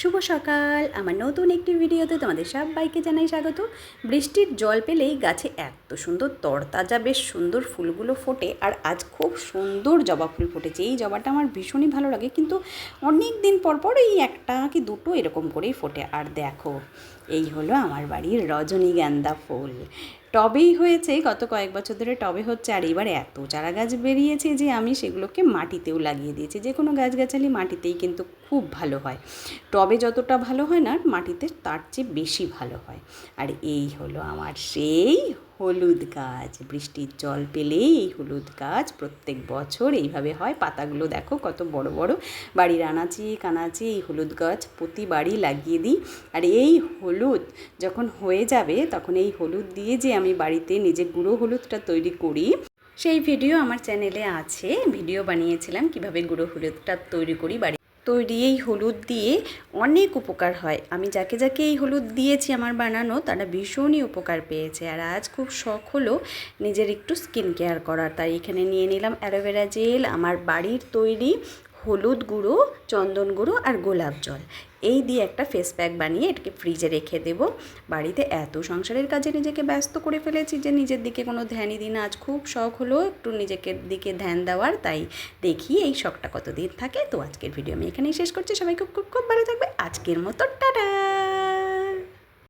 শুভ সকাল। আমার নতুন একটি ভিডিওতে তোমাদের সবাইকে জানাই স্বাগত। বৃষ্টির জল পেলেই গাছে এত সুন্দর তরতাজা বেশ সুন্দর ফুলগুলো ফোটে, আর আজ খুব সুন্দর জবা ফুল ফুটেছে। এই জবাটা আমার ভীষণই ভালো লাগে, কিন্তু অনেক দিন পর পর এই একটা কি দুটো এরকম করেই ফোটে। আর দেখো, এই হলো আমার বাড়ির রজনীগন্ধা ফুল। টবেই হয়েছে, গত কয়েক বছর ধরে টবে হচ্ছে, আর এবার এত চারা গাছ বেরিয়েছে যে আমি সেগুলোকে মাটিতেও লাগিয়ে দিয়েছি। যে কোনো গাছগাছালি মাটিতেই কিন্তু খুব ভালো হয়। টবে যতটা ভালো হয় না, মাটিতে তার চেয়ে বেশি ভালো হয়। আর এই হলো আমার সেই হলুদ গাছ। বৃষ্টির জল পেলেই এই হলুদ গাছ প্রত্যেক বছর এইভাবে হয়। পাতাগুলো দেখো কত বড় বড়। বাড়ির আনাচি কানাচি এই হলুদ গাছ প্রতিবারই লাগিয়ে দিই। আর এই হলুদ যখন হয়ে যাবে, তখন এই হলুদ দিয়ে যে আমি বাড়িতে নিজে গুঁড়ো হলুদটা তৈরি করি, সেই ভিডিও আমার চ্যানেলে আছে। ভিডিও বানিয়েছিলাম কিভাবে গুঁড়ো হলুদটা তৈরি করি বাড়ি তৈরি। এই হলুদ দিয়ে অনেক উপকার হয়। আমি যাকে যাকে এই হলুদ দিয়েছি আমার বানানো, তারা ভীষণই উপকার পেয়েছে। আর আজ খুব শখ হলো নিজের একটু স্কিন কেয়ার করার, তাই এখানে নিয়ে নিলাম অ্যালোভেরা জেল, আমার বাড়ির তৈরি হলুদ গুঁড়ো, চন্দন গুঁড়ো আর গোলাপ জল। এই দিয়ে একটা ফেস প্যাক বানিয়ে এটাকে ফ্রিজে রেখে দেব। বাড়িতে এত সংসারের কাজে নিজেকে ব্যস্ত করে ফেলেছি যে নিজের দিকে কোনো ধ্যানই দিই না। আজ খুব শখ হলো একটু নিজেকে দিকে ধ্যান দেওয়ার, তাই দেখি এই শখটা কতদিন থাকে। তো আজকের ভিডিও আমি এখানেই শেষ করছি। সবাই খুব খুব খুব ভালো থাকবে। আজকের মতো টাটা।